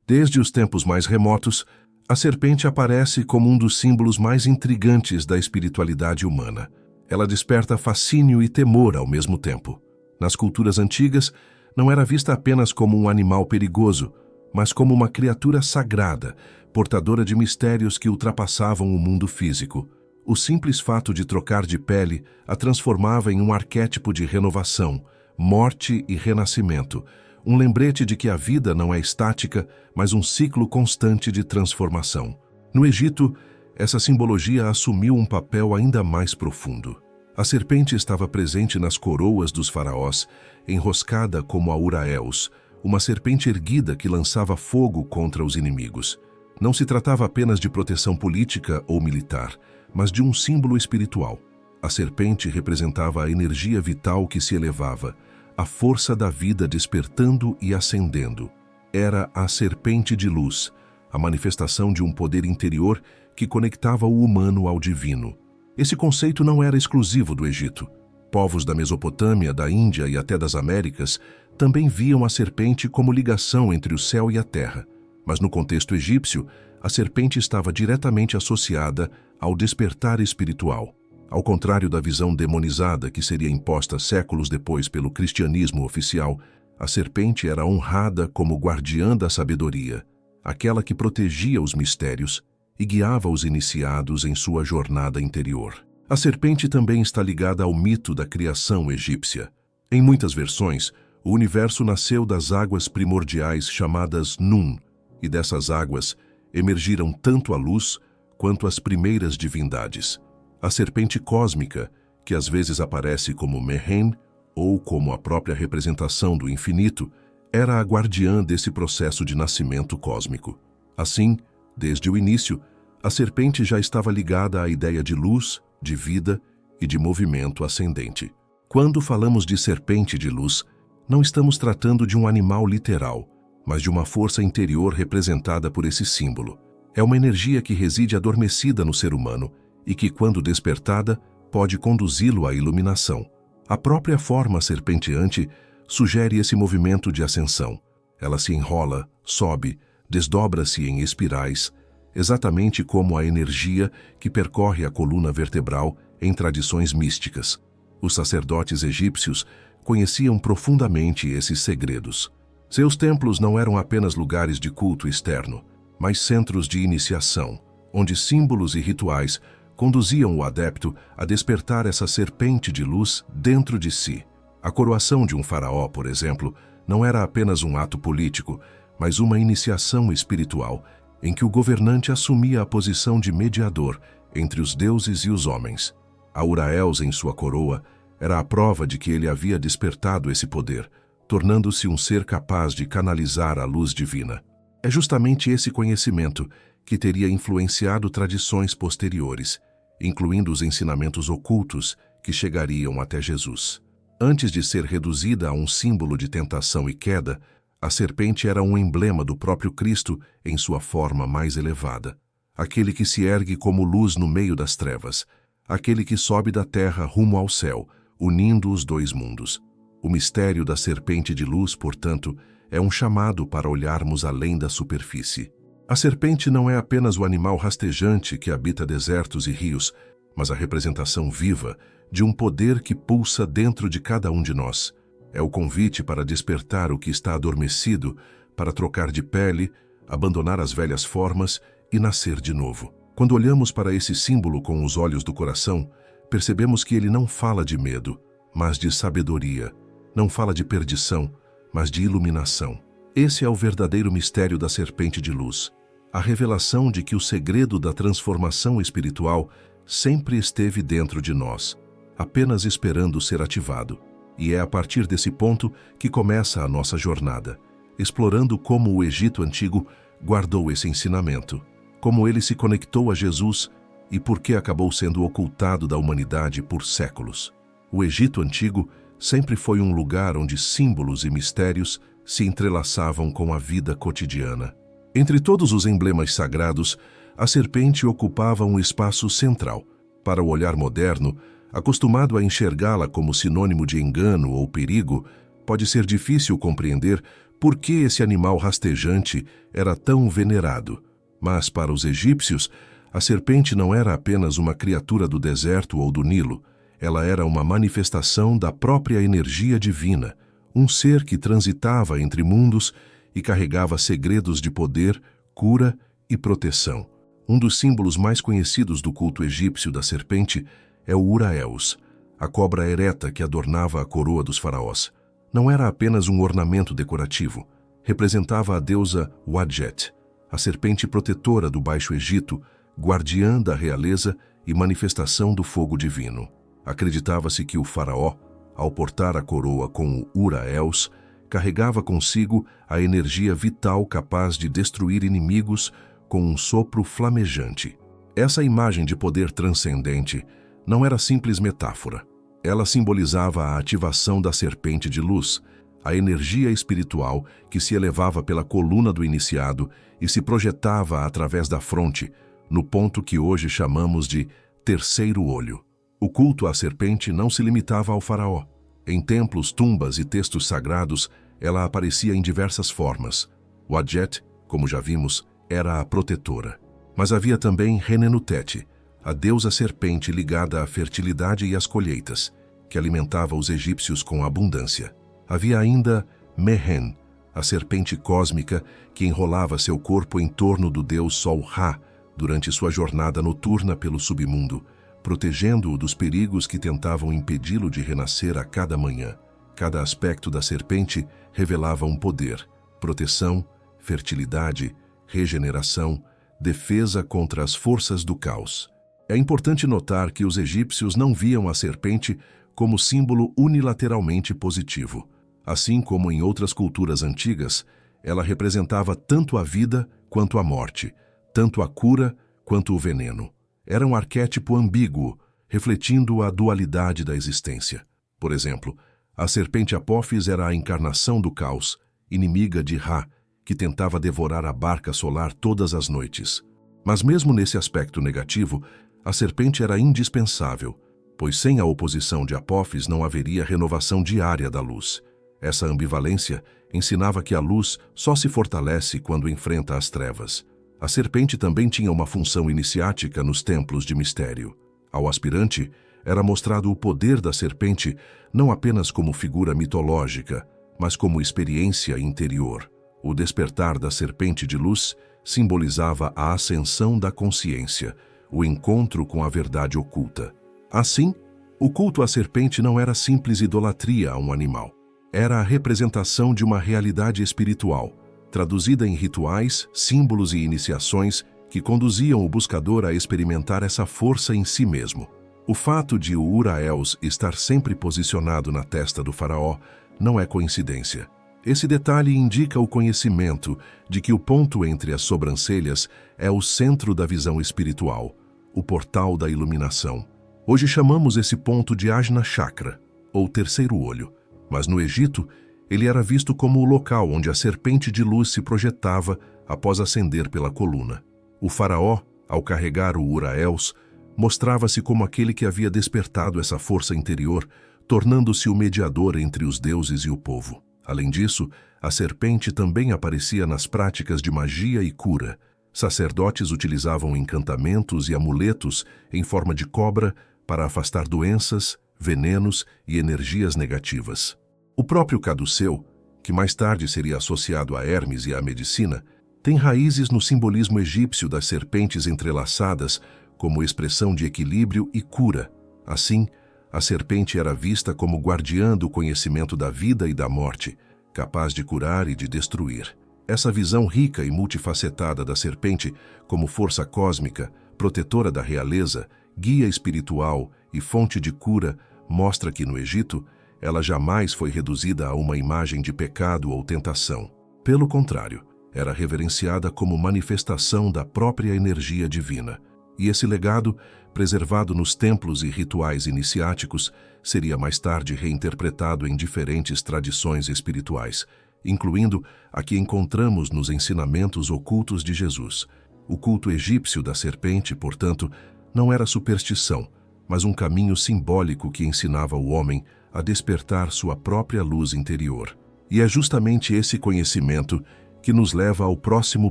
Desde os tempos mais remotos, a serpente aparece como um dos símbolos mais intrigantes da espiritualidade humana. Ela desperta fascínio e temor ao mesmo tempo. Nas culturas antigas, não era vista apenas como um animal perigoso, mas como uma criatura sagrada, portadora de mistérios que ultrapassavam o mundo físico. O simples fato de trocar de pele a transformava em um arquétipo de renovação, morte e renascimento, um lembrete de que a vida não é estática, mas um ciclo constante de transformação. No Egito, essa simbologia assumiu um papel ainda mais profundo. A serpente estava presente nas coroas dos faraós, enroscada como a Uraeus, uma serpente erguida que lançava fogo contra os inimigos. Não se tratava apenas de proteção política ou militar, mas de um símbolo espiritual. A serpente representava a energia vital que se elevava, a força da vida despertando e ascendendo. Era a serpente de luz, a manifestação de um poder interior que conectava o humano ao divino. Esse conceito não era exclusivo do Egito. Povos da Mesopotâmia, da Índia e até das Américas também viam a serpente como ligação entre o céu e a terra. Mas no contexto egípcio, a serpente estava diretamente associada ao despertar espiritual. Ao contrário da visão demonizada que seria imposta séculos depois pelo cristianismo oficial, a serpente era honrada como guardiã da sabedoria, aquela que protegia os mistérios e guiava os iniciados em sua jornada interior. A serpente também está ligada ao mito da criação egípcia. Em muitas versões, o universo nasceu das águas primordiais chamadas Nun, e dessas águas emergiram tanto a luz quanto as primeiras divindades. A serpente cósmica, que às vezes aparece como Mehen ou como a própria representação do infinito, era a guardiã desse processo de nascimento cósmico. Assim, desde o início, a serpente já estava ligada à ideia de luz, de vida e de movimento ascendente. Quando falamos de serpente de luz, não estamos tratando de um animal literal, mas de uma força interior representada por esse símbolo. É uma energia que reside adormecida no ser humano e que, quando despertada, pode conduzi-lo à iluminação. A própria forma serpenteante sugere esse movimento de ascensão. Ela se enrola, sobe, desdobra-se em espirais, exatamente como a energia que percorre a coluna vertebral em tradições místicas. Os sacerdotes egípcios conheciam profundamente esses segredos. Seus templos não eram apenas lugares de culto externo, mas centros de iniciação, onde símbolos e rituais conduziam o adepto a despertar essa serpente de luz dentro de si. A coroação de um faraó, por exemplo, não era apenas um ato político, mas uma iniciação espiritual, em que o governante assumia a posição de mediador entre os deuses e os homens. A Uraeus em sua coroa era a prova de que ele havia despertado esse poder, tornando-se um ser capaz de canalizar a luz divina. É justamente esse conhecimento que teria influenciado tradições posteriores, incluindo os ensinamentos ocultos que chegariam até Jesus. Antes de ser reduzida a um símbolo de tentação e queda, a serpente era um emblema do próprio Cristo em sua forma mais elevada. Aquele que se ergue como luz no meio das trevas, aquele que sobe da terra rumo ao céu, unindo os dois mundos. O mistério da serpente de luz, portanto, é um chamado para olharmos além da superfície. A serpente não é apenas o animal rastejante que habita desertos e rios, mas a representação viva de um poder que pulsa dentro de cada um de nós. É o convite para despertar o que está adormecido, para trocar de pele, abandonar as velhas formas e nascer de novo. Quando olhamos para esse símbolo com os olhos do coração, percebemos que ele não fala de medo, mas de sabedoria. Não fala de perdição, mas de iluminação. Esse é o verdadeiro mistério da serpente de luz. A revelação de que o segredo da transformação espiritual sempre esteve dentro de nós, apenas esperando ser ativado. E é a partir desse ponto que começa a nossa jornada, explorando como o Egito Antigo guardou esse ensinamento, como ele se conectou a Jesus e por que acabou sendo ocultado da humanidade por séculos. O Egito Antigo sempre foi um lugar onde símbolos e mistérios se entrelaçavam com a vida cotidiana. Entre todos os emblemas sagrados, a serpente ocupava um espaço central. Para o olhar moderno, acostumado a enxergá-la como sinônimo de engano ou perigo, pode ser difícil compreender por que esse animal rastejante era tão venerado. Mas, para os egípcios, a serpente não era apenas uma criatura do deserto ou do Nilo. Ela era uma manifestação da própria energia divina, um ser que transitava entre mundos e carregava segredos de poder, cura e proteção. Um dos símbolos mais conhecidos do culto egípcio da serpente é o Uraeus, a cobra ereta que adornava a coroa dos faraós. Não era apenas um ornamento decorativo. Representava a deusa Wadjet, a serpente protetora do Baixo Egito, guardiã da realeza e manifestação do fogo divino. Acreditava-se que o faraó, ao portar a coroa com o Uraeus, carregava consigo a energia vital capaz de destruir inimigos com um sopro flamejante. Essa imagem de poder transcendente não era simples metáfora. Ela simbolizava a ativação da serpente de luz, a energia espiritual que se elevava pela coluna do iniciado e se projetava através da fronte, no ponto que hoje chamamos de terceiro olho. O culto à serpente não se limitava ao faraó. Em templos, tumbas e textos sagrados, ela aparecia em diversas formas. Wadjet, como já vimos, era a protetora. Mas havia também Renenutete, a deusa serpente ligada à fertilidade e às colheitas, que alimentava os egípcios com abundância. Havia ainda Mehen, a serpente cósmica que enrolava seu corpo em torno do deus Sol Ra durante sua jornada noturna pelo submundo, protegendo-o dos perigos que tentavam impedi-lo de renascer a cada manhã. Cada aspecto da serpente revelava um poder: proteção, fertilidade, regeneração, defesa contra as forças do caos. É importante notar que os egípcios não viam a serpente como símbolo unilateralmente positivo. Assim como em outras culturas antigas, ela representava tanto a vida quanto a morte, tanto a cura quanto o veneno. Era um arquétipo ambíguo, refletindo a dualidade da existência. Por exemplo, a serpente Apófis era a encarnação do caos, inimiga de Ra, que tentava devorar a barca solar todas as noites. Mas mesmo nesse aspecto negativo, a serpente era indispensável, pois sem a oposição de Apófis não haveria renovação diária da luz. Essa ambivalência ensinava que a luz só se fortalece quando enfrenta as trevas. A serpente também tinha uma função iniciática nos templos de mistério. Ao aspirante, era mostrado o poder da serpente não apenas como figura mitológica, mas como experiência interior. O despertar da serpente de luz simbolizava a ascensão da consciência, o encontro com a verdade oculta. Assim, o culto à serpente não era simples idolatria a um animal. Era a representação de uma realidade espiritual, traduzida em rituais, símbolos e iniciações que conduziam o buscador a experimentar essa força em si mesmo. O fato de o Uraeus estar sempre posicionado na testa do faraó não é coincidência. Esse detalhe indica o conhecimento de que o ponto entre as sobrancelhas é o centro da visão espiritual, o portal da iluminação. Hoje chamamos esse ponto de Ajna Chakra, ou terceiro olho, mas no Egito ele era visto como o local onde a serpente de luz se projetava após ascender pela coluna. O faraó, ao carregar o Uraeus, mostrava-se como aquele que havia despertado essa força interior, tornando-se o mediador entre os deuses e o povo. Além disso, a serpente também aparecia nas práticas de magia e cura. Sacerdotes utilizavam encantamentos e amuletos em forma de cobra para afastar doenças, venenos e energias negativas. O próprio caduceu, que mais tarde seria associado a Hermes e à medicina, tem raízes no simbolismo egípcio das serpentes entrelaçadas como expressão de equilíbrio e cura. Assim, a serpente era vista como guardiã do conhecimento da vida e da morte, capaz de curar e de destruir. Essa visão rica e multifacetada da serpente como força cósmica, protetora da realeza, guia espiritual e fonte de cura mostra que no Egito ela jamais foi reduzida a uma imagem de pecado ou tentação. Pelo contrário, era reverenciada como manifestação da própria energia divina. E esse legado, preservado nos templos e rituais iniciáticos, seria mais tarde reinterpretado em diferentes tradições espirituais, incluindo a que encontramos nos ensinamentos ocultos de Jesus. O culto egípcio da serpente, portanto, não era superstição, mas um caminho simbólico que ensinava o homem a despertar sua própria luz interior. E é justamente esse conhecimento que nos leva ao próximo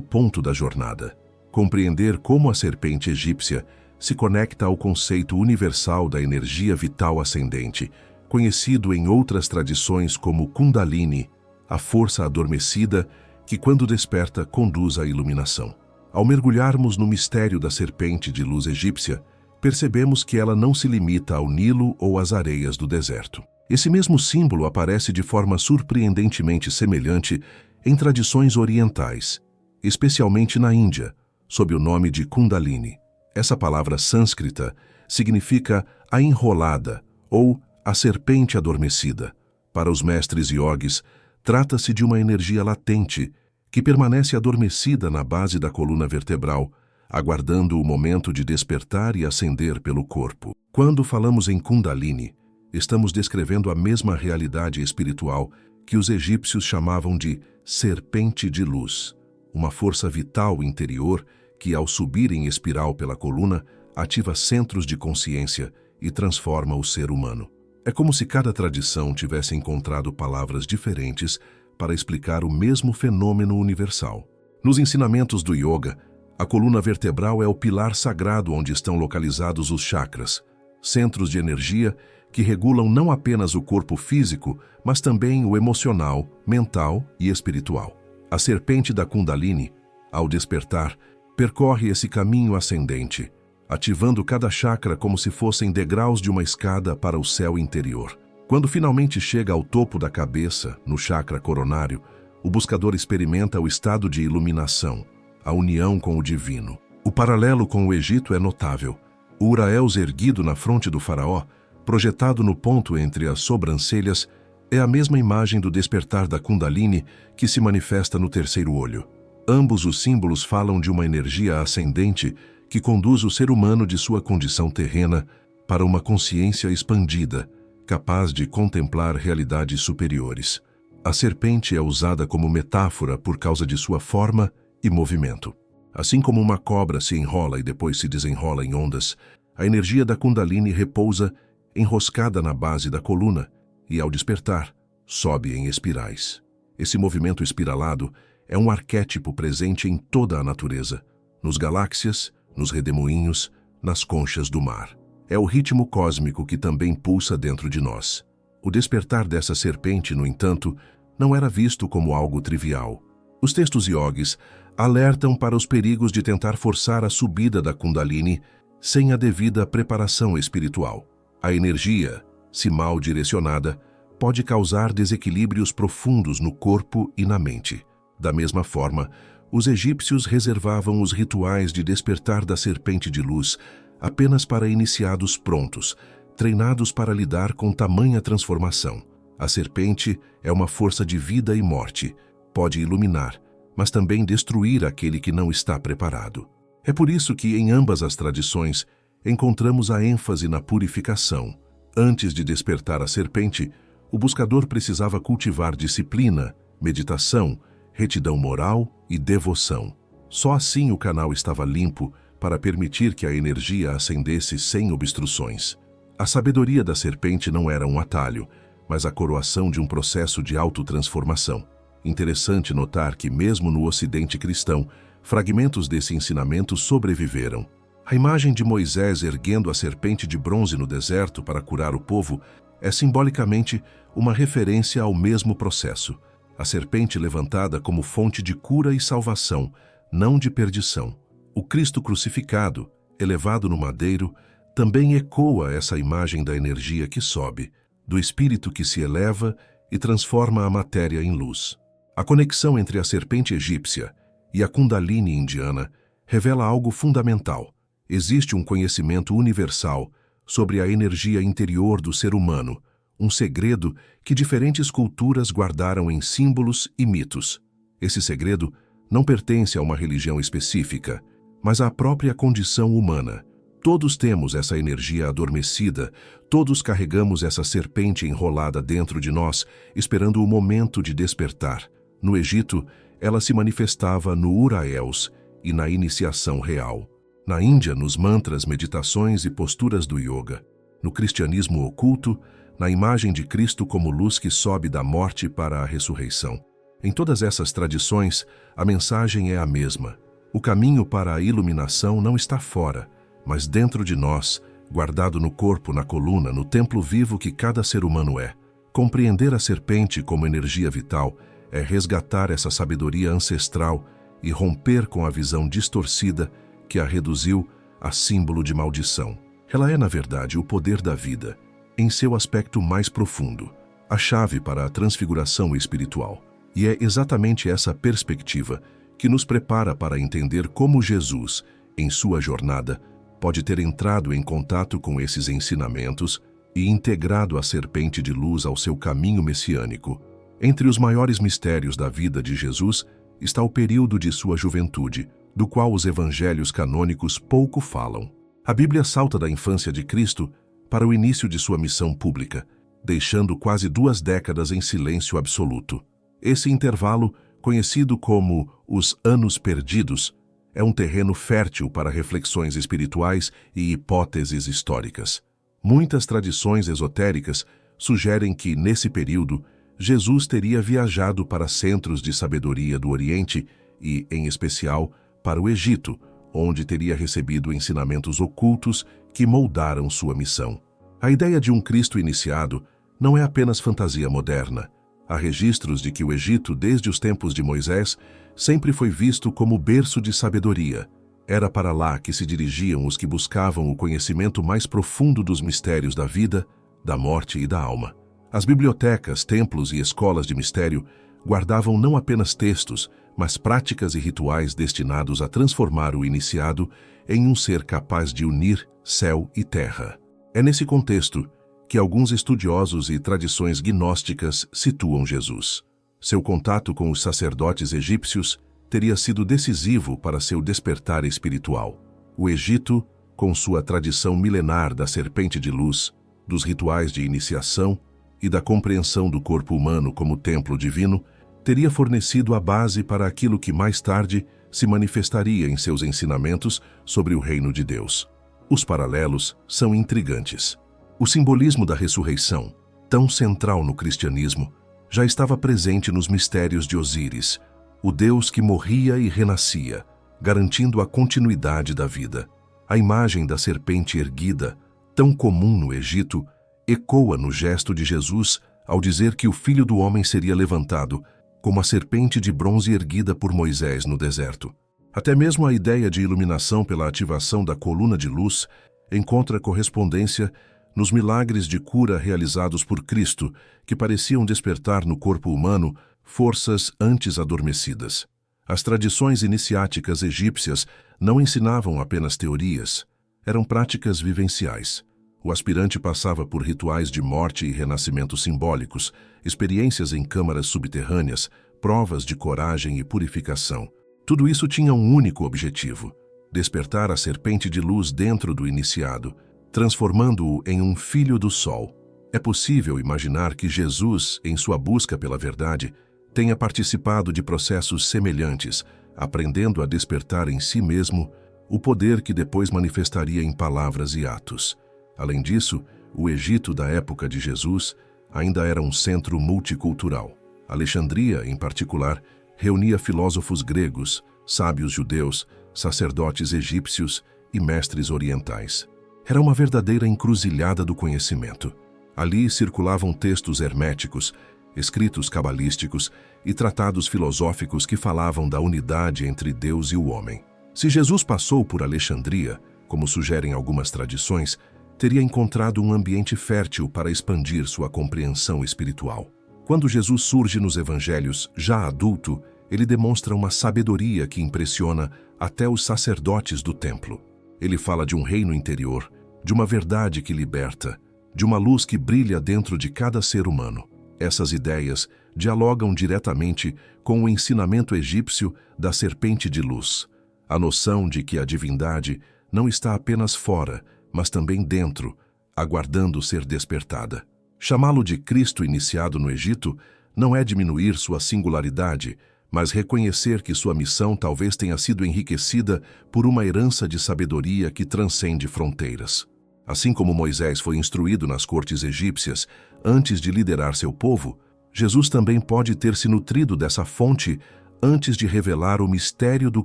ponto da jornada: compreender como a serpente egípcia se conecta ao conceito universal da energia vital ascendente, conhecido em outras tradições como Kundalini, a força adormecida que, quando desperta, conduz à iluminação. Ao mergulharmos no mistério da serpente de luz egípcia, percebemos que ela não se limita ao Nilo ou às areias do deserto. Esse mesmo símbolo aparece de forma surpreendentemente semelhante em tradições orientais, especialmente na Índia, sob o nome de Kundalini. Essa palavra sânscrita significa a enrolada ou a serpente adormecida. Para os mestres yogis, trata-se de uma energia latente que permanece adormecida na base da coluna vertebral, aguardando o momento de despertar e ascender pelo corpo. Quando falamos em Kundalini, estamos descrevendo a mesma realidade espiritual que os egípcios chamavam de serpente de luz, uma força vital interior que, ao subir em espiral pela coluna, ativa centros de consciência e transforma o ser humano. É como se cada tradição tivesse encontrado palavras diferentes para explicar o mesmo fenômeno universal. Nos ensinamentos do yoga, a coluna vertebral é o pilar sagrado onde estão localizados os chakras, centros de energia que regulam não apenas o corpo físico, mas também o emocional, mental e espiritual. A serpente da Kundalini, ao despertar, percorre esse caminho ascendente, ativando cada chakra como se fossem degraus de uma escada para o céu interior. Quando finalmente chega ao topo da cabeça, no chakra coronário, o buscador experimenta o estado de iluminação, a união com o divino. O paralelo com o Egito é notável. O Uraels erguido na fronte do faraó, projetado no ponto entre as sobrancelhas, é a mesma imagem do despertar da Kundalini que se manifesta no terceiro olho. Ambos os símbolos falam de uma energia ascendente que conduz o ser humano de sua condição terrena para uma consciência expandida, capaz de contemplar realidades superiores. A serpente é usada como metáfora por causa de sua forma e movimento. Assim como uma cobra se enrola e depois se desenrola em ondas, a energia da Kundalini repousa enroscada na base da coluna e, ao despertar, sobe em espirais. Esse movimento espiralado é um arquétipo presente em toda a natureza, nos galáxias, nos redemoinhos, nas conchas do mar. É o ritmo cósmico que também pulsa dentro de nós. O despertar dessa serpente, no entanto, não era visto como algo trivial. Os textos yogis alertam para os perigos de tentar forçar a subida da Kundalini sem a devida preparação espiritual. A energia, se mal direcionada, pode causar desequilíbrios profundos no corpo e na mente. Da mesma forma, os egípcios reservavam os rituais de despertar da serpente de luz apenas para iniciados prontos, treinados para lidar com tamanha transformação. A serpente é uma força de vida e morte, pode iluminar, mas também destruir aquele que não está preparado. É por isso que, em ambas as tradições, encontramos a ênfase na purificação. Antes de despertar a serpente, o buscador precisava cultivar disciplina, meditação, retidão moral e devoção. Só assim o canal estava limpo para permitir que a energia ascendesse sem obstruções. A sabedoria da serpente não era um atalho, mas a coroação de um processo de autotransformação. Interessante notar que, mesmo no Ocidente cristão, fragmentos desse ensinamento sobreviveram. A imagem de Moisés erguendo a serpente de bronze no deserto para curar o povo é simbolicamente uma referência ao mesmo processo. A serpente levantada como fonte de cura e salvação, não de perdição. O Cristo crucificado, elevado no madeiro, também ecoa essa imagem da energia que sobe, do espírito que se eleva e transforma a matéria em luz. A conexão entre a serpente egípcia e a Kundalini indiana revela algo fundamental. Existe um conhecimento universal sobre a energia interior do ser humano, um segredo que diferentes culturas guardaram em símbolos e mitos. Esse segredo não pertence a uma religião específica, mas à própria condição humana. Todos temos essa energia adormecida, todos carregamos essa serpente enrolada dentro de nós, esperando o momento de despertar. No Egito, ela se manifestava no Uraels e na iniciação real. Na Índia, nos mantras, meditações e posturas do yoga. No cristianismo oculto, na imagem de Cristo como luz que sobe da morte para a ressurreição. Em todas essas tradições, a mensagem é a mesma. O caminho para a iluminação não está fora, mas dentro de nós, guardado no corpo, na coluna, no templo vivo que cada ser humano é. Compreender a serpente como energia vital é resgatar essa sabedoria ancestral e romper com a visão distorcida que a reduziu a símbolo de maldição. Ela é, na verdade, o poder da vida, em seu aspecto mais profundo, a chave para a transfiguração espiritual. E é exatamente essa perspectiva que nos prepara para entender como Jesus, em sua jornada, pode ter entrado em contato com esses ensinamentos e integrado a serpente de luz ao seu caminho messiânico. Entre os maiores mistérios da vida de Jesus está o período de sua juventude, do qual os evangelhos canônicos pouco falam. A Bíblia salta da infância de Cristo para o início de sua missão pública, deixando quase 2 décadas em silêncio absoluto. Esse intervalo, conhecido como os Anos Perdidos, é um terreno fértil para reflexões espirituais e hipóteses históricas. Muitas tradições esotéricas sugerem que, nesse período, Jesus teria viajado para centros de sabedoria do Oriente e, em especial, para o Egito, onde teria recebido ensinamentos ocultos que moldaram sua missão. A ideia de um Cristo iniciado não é apenas fantasia moderna. Há registros de que o Egito, desde os tempos de Moisés, sempre foi visto como berço de sabedoria. Era para lá que se dirigiam os que buscavam o conhecimento mais profundo dos mistérios da vida, da morte e da alma. As bibliotecas, templos e escolas de mistério guardavam não apenas textos, mas práticas e rituais destinados a transformar o iniciado em um ser capaz de unir céu e terra. É nesse contexto que alguns estudiosos e tradições gnósticas situam Jesus. Seu contato com os sacerdotes egípcios teria sido decisivo para seu despertar espiritual. O Egito, com sua tradição milenar da serpente de luz, dos rituais de iniciação e da compreensão do corpo humano como templo divino, teria fornecido a base para aquilo que mais tarde se manifestaria em seus ensinamentos sobre o reino de Deus. Os paralelos são intrigantes. O simbolismo da ressurreição, tão central no cristianismo, já estava presente nos mistérios de Osíris, o Deus que morria e renascia, garantindo a continuidade da vida. A imagem da serpente erguida, tão comum no Egito, ecoa no gesto de Jesus ao dizer que o Filho do Homem seria levantado, como a serpente de bronze erguida por Moisés no deserto. Até mesmo a ideia de iluminação pela ativação da coluna de luz encontra correspondência nos milagres de cura realizados por Cristo, que pareciam despertar no corpo humano forças antes adormecidas. As tradições iniciáticas egípcias não ensinavam apenas teorias, eram práticas vivenciais. O aspirante passava por rituais de morte e renascimento simbólicos, experiências em câmaras subterrâneas, provas de coragem e purificação. Tudo isso tinha um único objetivo: despertar a serpente de luz dentro do iniciado, transformando-o em um filho do sol. É possível imaginar que Jesus, em sua busca pela verdade, tenha participado de processos semelhantes, aprendendo a despertar em si mesmo o poder que depois manifestaria em palavras e atos. Além disso, o Egito da época de Jesus ainda era um centro multicultural. Alexandria, em particular, reunia filósofos gregos, sábios judeus, sacerdotes egípcios e mestres orientais. Era uma verdadeira encruzilhada do conhecimento. Ali circulavam textos herméticos, escritos cabalísticos e tratados filosóficos que falavam da unidade entre Deus e o homem. Se Jesus passou por Alexandria, como sugerem algumas tradições, teria encontrado um ambiente fértil para expandir sua compreensão espiritual. Quando Jesus surge nos evangelhos, já adulto, ele demonstra uma sabedoria que impressiona até os sacerdotes do templo. Ele fala de um reino interior, de uma verdade que liberta, de uma luz que brilha dentro de cada ser humano. Essas ideias dialogam diretamente com o ensinamento egípcio da serpente de luz, a noção de que a divindade não está apenas fora, mas também dentro, aguardando ser despertada. Chamá-lo de Cristo iniciado no Egito não é diminuir sua singularidade, mas reconhecer que sua missão talvez tenha sido enriquecida por uma herança de sabedoria que transcende fronteiras. Assim como Moisés foi instruído nas cortes egípcias antes de liderar seu povo, Jesus também pode ter se nutrido dessa fonte antes de revelar o mistério do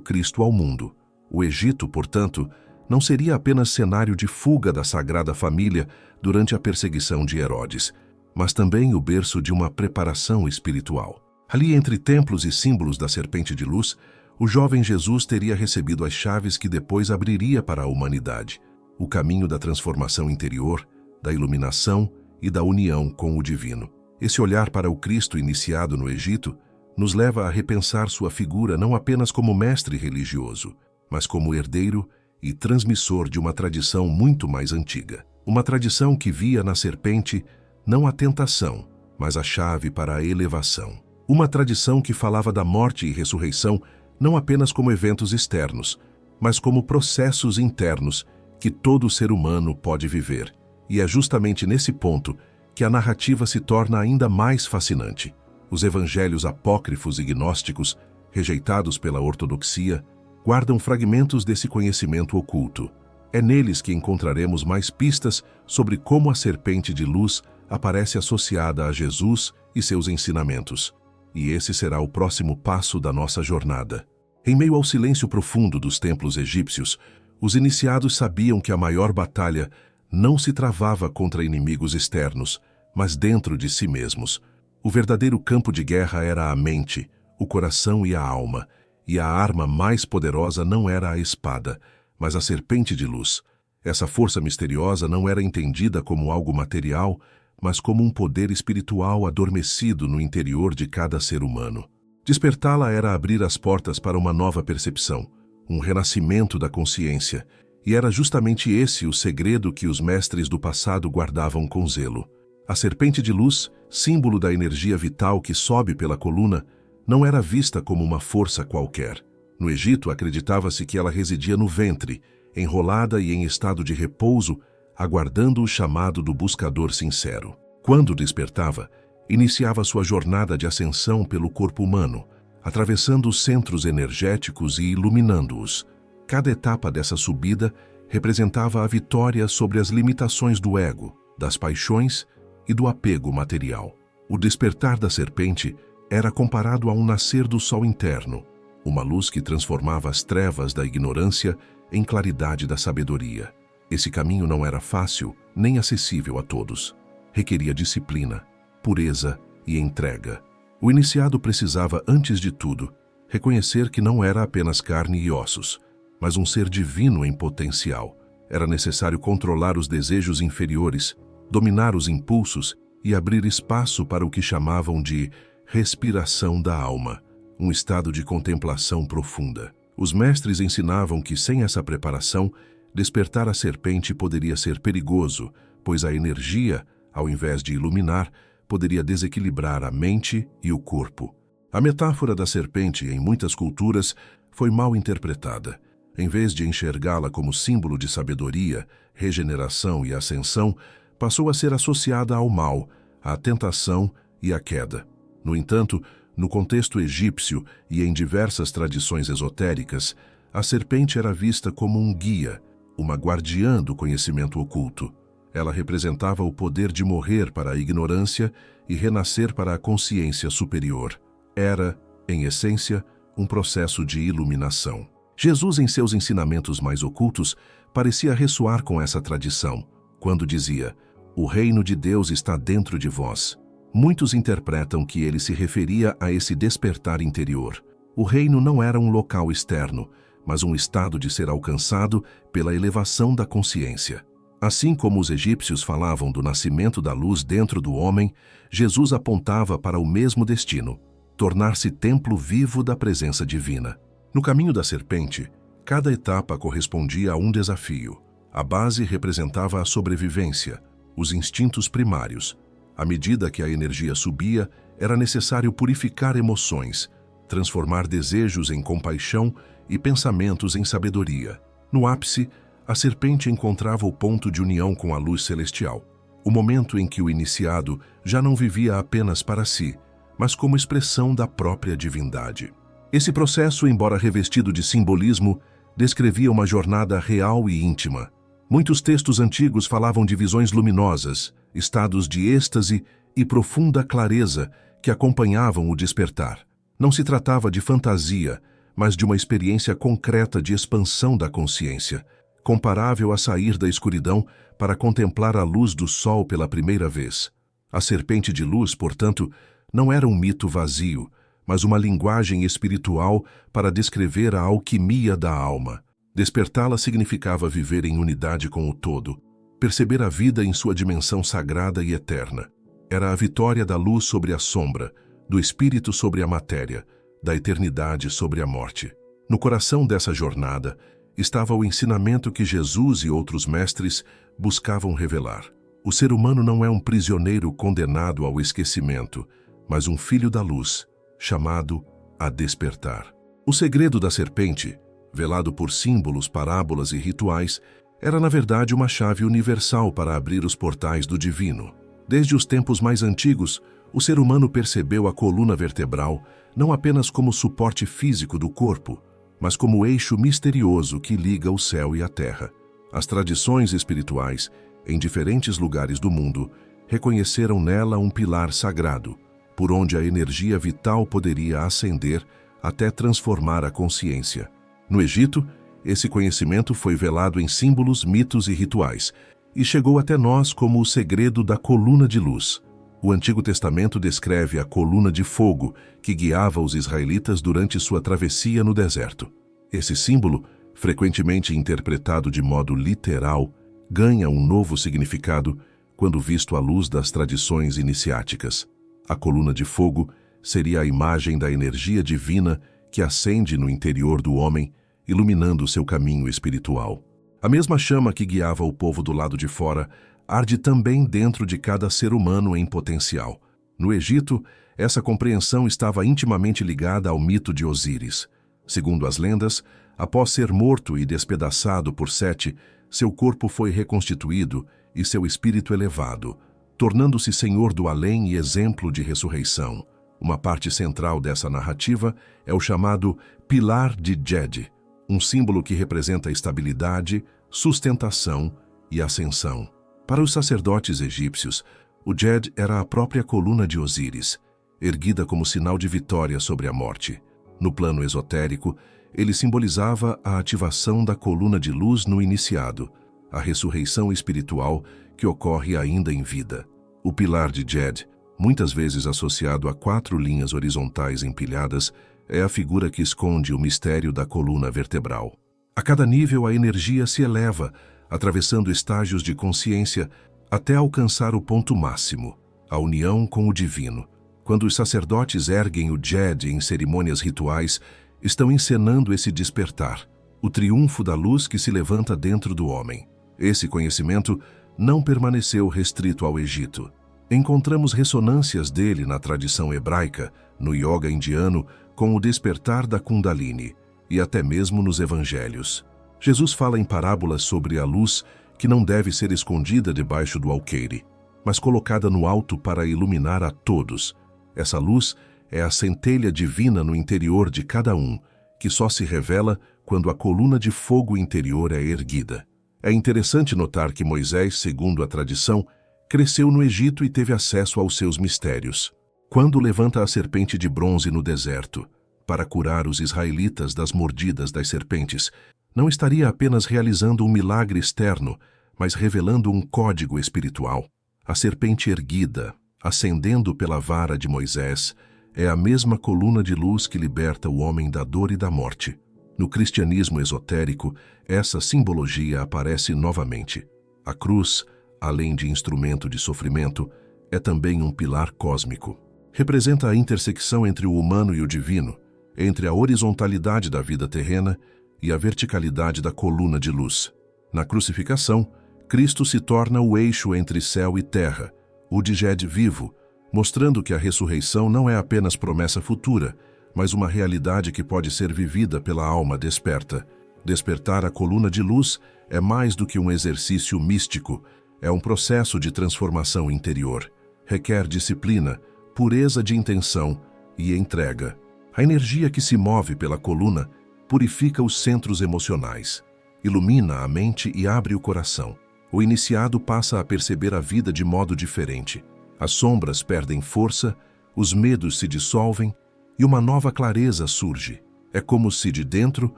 Cristo ao mundo. O Egito, portanto, não seria apenas cenário de fuga da Sagrada Família durante a perseguição de Herodes, mas também o berço de uma preparação espiritual. Ali, entre templos e símbolos da serpente de luz, o jovem Jesus teria recebido as chaves que depois abriria para a humanidade, o caminho da transformação interior, da iluminação e da união com o divino. Esse olhar para o Cristo iniciado no Egito nos leva a repensar sua figura não apenas como mestre religioso, mas como herdeiro e transmissor de uma tradição muito mais antiga. Uma tradição que via na serpente não a tentação, mas a chave para a elevação. Uma tradição que falava da morte e ressurreição não apenas como eventos externos, mas como processos internos que todo ser humano pode viver. E é justamente nesse ponto que a narrativa se torna ainda mais fascinante. Os evangelhos apócrifos e gnósticos, rejeitados pela ortodoxia, guardam fragmentos desse conhecimento oculto. É neles que encontraremos mais pistas sobre como a serpente de luz aparece associada a Jesus e seus ensinamentos. E esse será o próximo passo da nossa jornada. Em meio ao silêncio profundo dos templos egípcios, os iniciados sabiam que a maior batalha não se travava contra inimigos externos, mas dentro de si mesmos. O verdadeiro campo de guerra era a mente, o coração e a alma, e a arma mais poderosa não era a espada, mas a serpente de luz. Essa força misteriosa não era entendida como algo material, mas como um poder espiritual adormecido no interior de cada ser humano. Despertá-la era abrir as portas para uma nova percepção, um renascimento da consciência, e era justamente esse o segredo que os mestres do passado guardavam com zelo. A serpente de luz, símbolo da energia vital que sobe pela coluna, não era vista como uma força qualquer. No Egito, acreditava-se que ela residia no ventre, enrolada e em estado de repouso, aguardando o chamado do buscador sincero. Quando despertava, iniciava sua jornada de ascensão pelo corpo humano, atravessando os centros energéticos e iluminando-os. Cada etapa dessa subida representava a vitória sobre as limitações do ego, das paixões e do apego material. O despertar da serpente era comparado a um nascer do sol interno, uma luz que transformava as trevas da ignorância em claridade da sabedoria. Esse caminho não era fácil nem acessível a todos. Requeria disciplina, pureza e entrega. O iniciado precisava, antes de tudo, reconhecer que não era apenas carne e ossos, mas um ser divino em potencial. Era necessário controlar os desejos inferiores, dominar os impulsos e abrir espaço para o que chamavam de respiração da alma, um estado de contemplação profunda. Os mestres ensinavam que, sem essa preparação, despertar a serpente poderia ser perigoso, pois a energia, ao invés de iluminar, poderia desequilibrar a mente e o corpo. A metáfora da serpente, em muitas culturas, foi mal interpretada. Em vez de enxergá-la como símbolo de sabedoria, regeneração e ascensão, passou a ser associada ao mal, à tentação e à queda. No entanto, no contexto egípcio e em diversas tradições esotéricas, a serpente era vista como um guia, uma guardiã do conhecimento oculto. Ela representava o poder de morrer para a ignorância e renascer para a consciência superior. Era, em essência, um processo de iluminação. Jesus, em seus ensinamentos mais ocultos, parecia ressoar com essa tradição, quando dizia: "O reino de Deus está dentro de vós." Muitos interpretam que ele se referia a esse despertar interior. O reino não era um local externo, mas um estado de ser alcançado pela elevação da consciência. Assim como os egípcios falavam do nascimento da luz dentro do homem, Jesus apontava para o mesmo destino: tornar-se templo vivo da presença divina. No caminho da serpente, cada etapa correspondia a um desafio. A base representava a sobrevivência, os instintos primários. À medida que a energia subia, era necessário purificar emoções, transformar desejos em compaixão e pensamentos em sabedoria. No ápice, a serpente encontrava o ponto de união com a luz celestial, o momento em que o iniciado já não vivia apenas para si, mas como expressão da própria divindade. Esse processo, embora revestido de simbolismo, descrevia uma jornada real e íntima. Muitos textos antigos falavam de visões luminosas, estados de êxtase e profunda clareza que acompanhavam o despertar. Não se tratava de fantasia, mas de uma experiência concreta de expansão da consciência, comparável a sair da escuridão para contemplar a luz do sol pela primeira vez. A serpente de luz, portanto, não era um mito vazio, mas uma linguagem espiritual para descrever a alquimia da alma. Despertá-la significava viver em unidade com o todo, perceber a vida em sua dimensão sagrada e eterna. Era a vitória da luz sobre a sombra, do espírito sobre a matéria, da eternidade sobre a morte. No coração dessa jornada estava o ensinamento que Jesus e outros mestres buscavam revelar. O ser humano não é um prisioneiro condenado ao esquecimento, mas um filho da luz, chamado a despertar. O segredo da serpente, velado por símbolos, parábolas e rituais, era na verdade uma chave universal para abrir os portais do divino. Desde os tempos mais antigos, o ser humano percebeu a coluna vertebral não apenas como suporte físico do corpo, mas como eixo misterioso que liga o céu e a terra. As tradições espirituais, em diferentes lugares do mundo, reconheceram nela um pilar sagrado, por onde a energia vital poderia ascender até transformar a consciência. No Egito, esse conhecimento foi velado em símbolos, mitos e rituais, e chegou até nós como o segredo da coluna de luz. O Antigo Testamento descreve a coluna de fogo que guiava os israelitas durante sua travessia no deserto. Esse símbolo, frequentemente interpretado de modo literal, ganha um novo significado quando visto à luz das tradições iniciáticas. A coluna de fogo seria a imagem da energia divina que acende no interior do homem, iluminando seu caminho espiritual. A mesma chama que guiava o povo do lado de fora arde também dentro de cada ser humano em potencial. No Egito, essa compreensão estava intimamente ligada ao mito de Osíris. Segundo as lendas, após ser morto e despedaçado por Sete, seu corpo foi reconstituído e seu espírito elevado, tornando-se senhor do além e exemplo de ressurreição. Uma parte central dessa narrativa é o chamado Pilar de Djed, um símbolo que representa estabilidade, sustentação e ascensão. Para os sacerdotes egípcios, o Djed era a própria coluna de Osíris, erguida como sinal de vitória sobre a morte. No plano esotérico, ele simbolizava a ativação da coluna de luz no iniciado, a ressurreição espiritual que ocorre ainda em vida. O pilar de Djed, muitas vezes associado a 4 linhas horizontais empilhadas, é a figura que esconde o mistério da coluna vertebral. A cada nível, a energia se eleva, atravessando estágios de consciência até alcançar o ponto máximo, a união com o divino. Quando os sacerdotes erguem o Djed em cerimônias rituais, estão encenando esse despertar, o triunfo da luz que se levanta dentro do homem. Esse conhecimento não permaneceu restrito ao Egito. Encontramos ressonâncias dele na tradição hebraica, no yoga indiano, com o despertar da Kundalini, e até mesmo nos evangelhos. Jesus fala em parábolas sobre a luz que não deve ser escondida debaixo do alqueire, mas colocada no alto para iluminar a todos. Essa luz é a centelha divina no interior de cada um, que só se revela quando a coluna de fogo interior é erguida. É interessante notar que Moisés, segundo a tradição, cresceu no Egito e teve acesso aos seus mistérios. Quando levanta a serpente de bronze no deserto, para curar os israelitas das mordidas das serpentes, não estaria apenas realizando um milagre externo, mas revelando um código espiritual. A serpente erguida, ascendendo pela vara de Moisés, é a mesma coluna de luz que liberta o homem da dor e da morte. No cristianismo esotérico, essa simbologia aparece novamente. A cruz, além de instrumento de sofrimento, é também um pilar cósmico. Representa a intersecção entre o humano e o divino, entre a horizontalidade da vida terrena e a verticalidade da coluna de luz. Na crucificação, Cristo se torna o eixo entre céu e terra, o Djed vivo, mostrando que a ressurreição não é apenas promessa futura, mas uma realidade que pode ser vivida pela alma desperta. Despertar a coluna de luz é mais do que um exercício místico, é um processo de transformação interior. Requer disciplina, pureza de intenção e entrega. A energia que se move pela coluna purifica os centros emocionais, ilumina a mente e abre o coração. O iniciado passa a perceber a vida de modo diferente. As sombras perdem força, os medos se dissolvem e uma nova clareza surge. É como se de dentro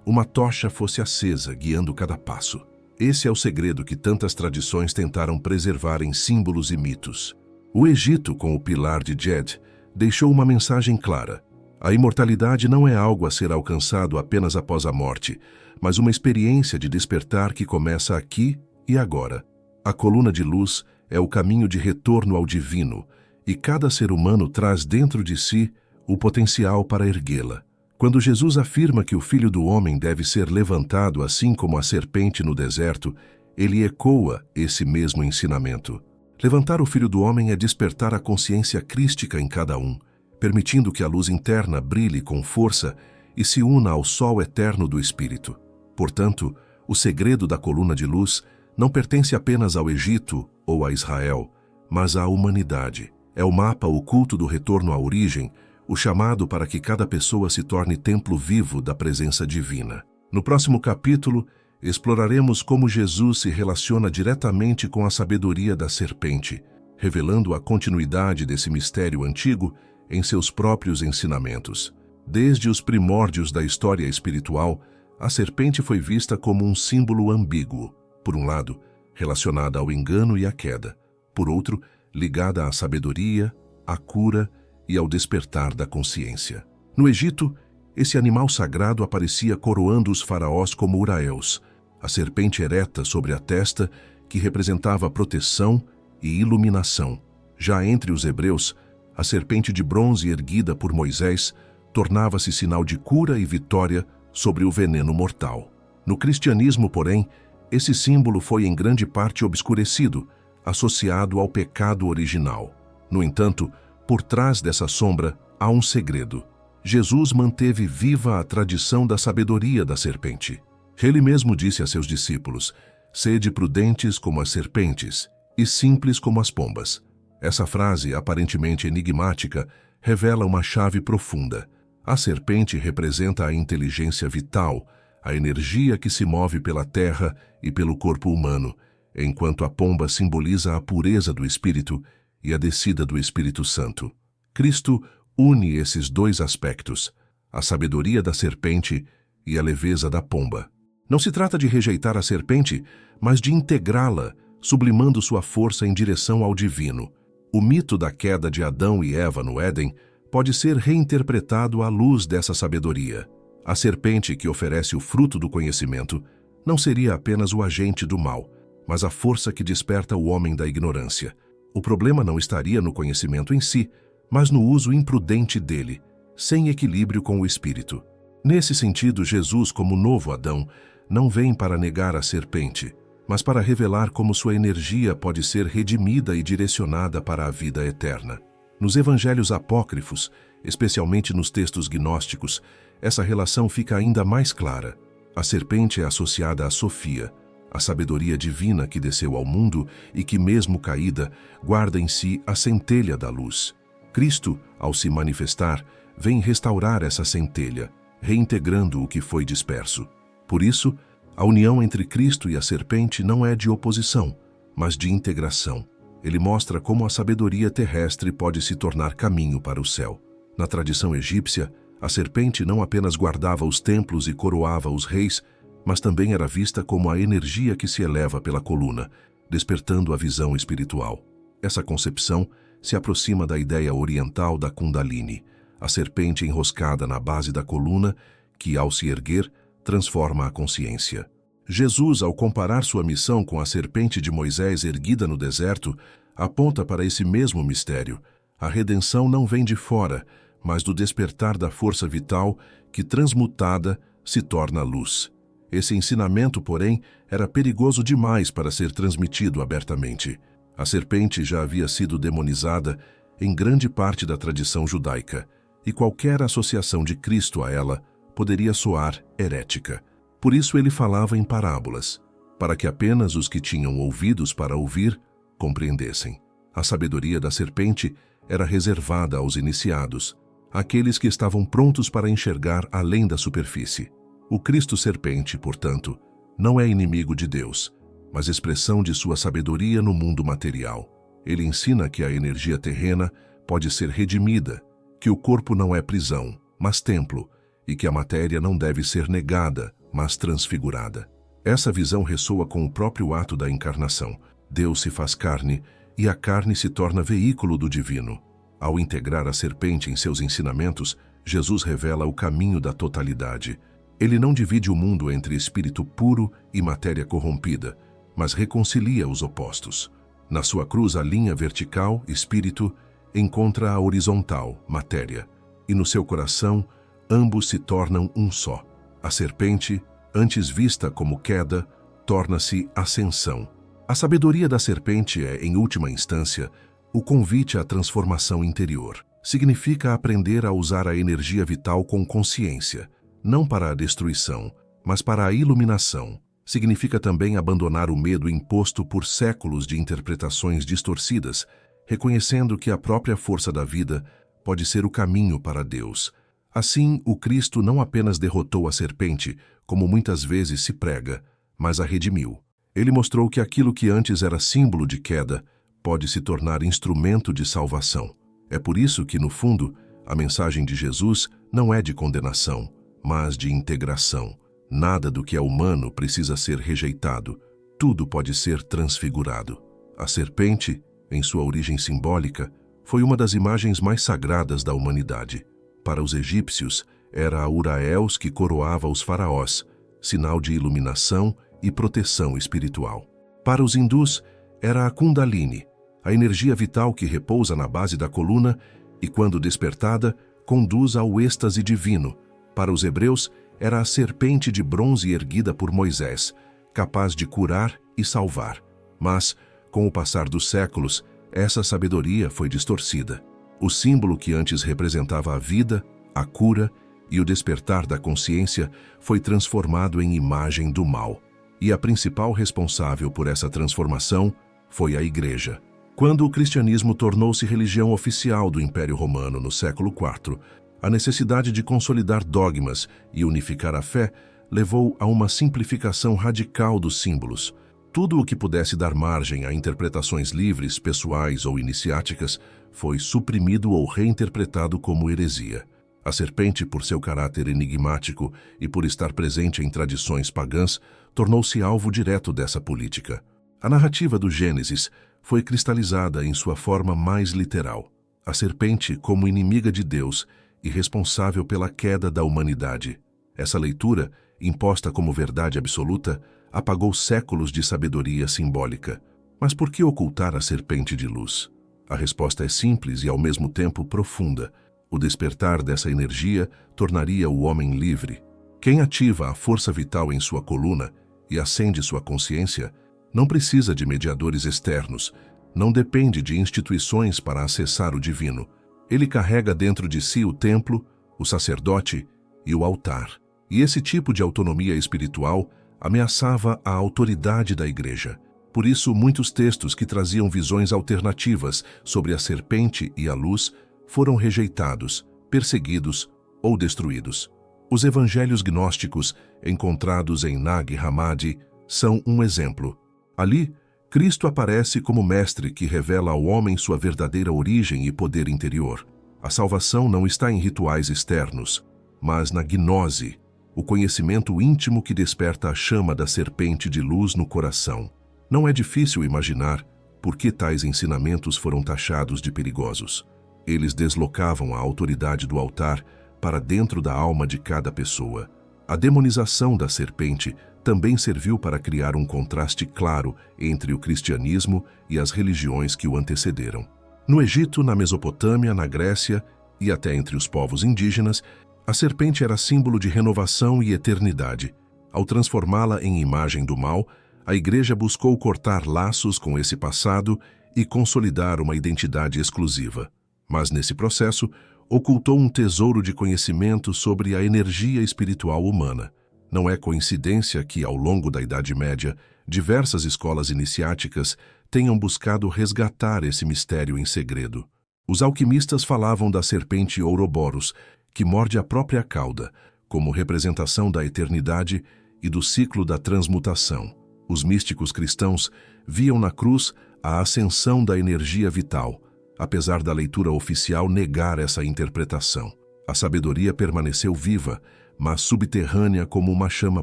uma tocha fosse acesa, guiando cada passo. Esse é o segredo que tantas tradições tentaram preservar em símbolos e mitos. O Egito, com o pilar de Djed, deixou uma mensagem clara. A imortalidade não é algo a ser alcançado apenas após a morte, mas uma experiência de despertar que começa aqui e agora. A coluna de luz é o caminho de retorno ao divino, e cada ser humano traz dentro de si o potencial para erguê-la. Quando Jesus afirma que o Filho do Homem deve ser levantado assim como a serpente no deserto, ele ecoa esse mesmo ensinamento. Levantar o Filho do Homem é despertar a consciência crística em cada um, permitindo que a luz interna brilhe com força e se una ao sol eterno do Espírito. Portanto, o segredo da coluna de luz não pertence apenas ao Egito ou a Israel, mas à humanidade. É o mapa oculto do retorno à origem, o chamado para que cada pessoa se torne templo vivo da presença divina. No próximo capítulo, exploraremos como Jesus se relaciona diretamente com a sabedoria da serpente, revelando a continuidade desse mistério antigo em seus próprios ensinamentos. Desde os primórdios da história espiritual, a serpente foi vista como um símbolo ambíguo. Por um lado, relacionada ao engano e à queda. Por outro, ligada à sabedoria, à cura e ao despertar da consciência. No Egito, esse animal sagrado aparecia coroando os faraós como Uraeus, a serpente ereta sobre a testa que representava proteção e iluminação. Já entre os hebreus, a serpente de bronze erguida por Moisés tornava-se sinal de cura e vitória sobre o veneno mortal. No cristianismo, porém, esse símbolo foi em grande parte obscurecido, associado ao pecado original. No entanto, por trás dessa sombra há um segredo. Jesus manteve viva a tradição da sabedoria da serpente. Ele mesmo disse a seus discípulos: "Sede prudentes como as serpentes e simples como as pombas." Essa frase, aparentemente enigmática, revela uma chave profunda. A serpente representa a inteligência vital, a energia que se move pela terra e pelo corpo humano, enquanto a pomba simboliza a pureza do espírito e a descida do Espírito Santo. Cristo une esses dois aspectos, a sabedoria da serpente e a leveza da pomba. Não se trata de rejeitar a serpente, mas de integrá-la, sublimando sua força em direção ao divino. O mito da queda de Adão e Eva no Éden pode ser reinterpretado à luz dessa sabedoria. A serpente que oferece o fruto do conhecimento não seria apenas o agente do mal, mas a força que desperta o homem da ignorância. O problema não estaria no conhecimento em si, mas no uso imprudente dele, sem equilíbrio com o espírito. Nesse sentido, Jesus, como novo Adão, não vem para negar a serpente, mas para revelar como sua energia pode ser redimida e direcionada para a vida eterna. Nos evangelhos apócrifos, especialmente nos textos gnósticos, essa relação fica ainda mais clara. A serpente é associada a Sofia, a sabedoria divina que desceu ao mundo e que, mesmo caída, guarda em si a centelha da luz. Cristo, ao se manifestar, vem restaurar essa centelha, reintegrando o que foi disperso. Por isso, a união entre Cristo e a serpente não é de oposição, mas de integração. Ele mostra como a sabedoria terrestre pode se tornar caminho para o céu. Na tradição egípcia, a serpente não apenas guardava os templos e coroava os reis, mas também era vista como a energia que se eleva pela coluna, despertando a visão espiritual. Essa concepção se aproxima da ideia oriental da Kundalini, a serpente enroscada na base da coluna que, ao se erguer, transforma a consciência. Jesus, ao comparar sua missão com a serpente de Moisés erguida no deserto, aponta para esse mesmo mistério. A redenção não vem de fora, mas do despertar da força vital que, transmutada, se torna luz. Esse ensinamento, porém, era perigoso demais para ser transmitido abertamente. A serpente já havia sido demonizada em grande parte da tradição judaica, e qualquer associação de Cristo a ela poderia soar herética. Por isso ele falava em parábolas, para que apenas os que tinham ouvidos para ouvir compreendessem. A sabedoria da serpente era reservada aos iniciados, aqueles que estavam prontos para enxergar além da superfície. O Cristo serpente, portanto, não é inimigo de Deus, mas expressão de sua sabedoria no mundo material. Ele ensina que a energia terrena pode ser redimida, que o corpo não é prisão, mas templo, e que a matéria não deve ser negada, mas transfigurada. Essa visão ressoa com o próprio ato da encarnação. Deus se faz carne, e a carne se torna veículo do divino. Ao integrar a serpente em seus ensinamentos, Jesus revela o caminho da totalidade. Ele não divide o mundo entre espírito puro e matéria corrompida, mas reconcilia os opostos. Na sua cruz, a linha vertical, espírito, encontra a horizontal, matéria, e no seu coração, ambos se tornam um só. A serpente, antes vista como queda, torna-se ascensão. A sabedoria da serpente é, em última instância, o convite à transformação interior. Significa aprender a usar a energia vital com consciência, não para a destruição, mas para a iluminação. Significa também abandonar o medo imposto por séculos de interpretações distorcidas, reconhecendo que a própria força da vida pode ser o caminho para Deus. Assim, o Cristo não apenas derrotou a serpente, como muitas vezes se prega, mas a redimiu. Ele mostrou que aquilo que antes era símbolo de queda pode se tornar instrumento de salvação. É por isso que, no fundo, a mensagem de Jesus não é de condenação, mas de integração. Nada do que é humano precisa ser rejeitado. Tudo pode ser transfigurado. A serpente, em sua origem simbólica, foi uma das imagens mais sagradas da humanidade. Para os egípcios, era a Uraels que coroava os faraós, sinal de iluminação e proteção espiritual. Para os hindus, era a Kundalini, a energia vital que repousa na base da coluna e, quando despertada, conduz ao êxtase divino. Para os hebreus, era a serpente de bronze erguida por Moisés, capaz de curar e salvar. Mas, com o passar dos séculos, essa sabedoria foi distorcida. O símbolo que antes representava a vida, a cura e o despertar da consciência foi transformado em imagem do mal. E a principal responsável por essa transformação foi a Igreja. Quando o cristianismo tornou-se religião oficial do Império Romano no século IV, a necessidade de consolidar dogmas e unificar a fé levou a uma simplificação radical dos símbolos. Tudo o que pudesse dar margem a interpretações livres, pessoais ou iniciáticas foi suprimido ou reinterpretado como heresia. A serpente, por seu caráter enigmático e por estar presente em tradições pagãs, tornou-se alvo direto dessa política. A narrativa do Gênesis foi cristalizada em sua forma mais literal. A serpente como inimiga de Deus e responsável pela queda da humanidade. Essa leitura, imposta como verdade absoluta, apagou séculos de sabedoria simbólica. Mas por que ocultar a serpente de luz? A resposta é simples e ao mesmo tempo profunda. O despertar dessa energia tornaria o homem livre. Quem ativa a força vital em sua coluna e acende sua consciência não precisa de mediadores externos, não depende de instituições para acessar o divino. Ele carrega dentro de si o templo, o sacerdote e o altar. E esse tipo de autonomia espiritual ameaçava a autoridade da Igreja. Por isso, muitos textos que traziam visões alternativas sobre a serpente e a luz foram rejeitados, perseguidos ou destruídos. Os evangelhos gnósticos, encontrados em Nag Hammadi, são um exemplo. Ali, Cristo aparece como mestre que revela ao homem sua verdadeira origem e poder interior. A salvação não está em rituais externos, mas na gnose, o conhecimento íntimo que desperta a chama da serpente de luz no coração. Não é difícil imaginar por que tais ensinamentos foram taxados de perigosos. Eles deslocavam a autoridade do altar para dentro da alma de cada pessoa. A demonização da serpente também serviu para criar um contraste claro entre o cristianismo e as religiões que o antecederam. No Egito, na Mesopotâmia, na Grécia e até entre os povos indígenas, a serpente era símbolo de renovação e eternidade. Ao transformá-la em imagem do mal, a Igreja buscou cortar laços com esse passado e consolidar uma identidade exclusiva. Mas nesse processo, ocultou um tesouro de conhecimento sobre a energia espiritual humana. Não é coincidência que, ao longo da Idade Média, diversas escolas iniciáticas tenham buscado resgatar esse mistério em segredo. Os alquimistas falavam da serpente Ouroboros, que morde a própria cauda, como representação da eternidade, e do ciclo da transmutação. Os místicos cristãos viam na cruz a ascensão da energia vital, apesar da leitura oficial negar essa interpretação. A sabedoria permaneceu viva, mas subterrânea como uma chama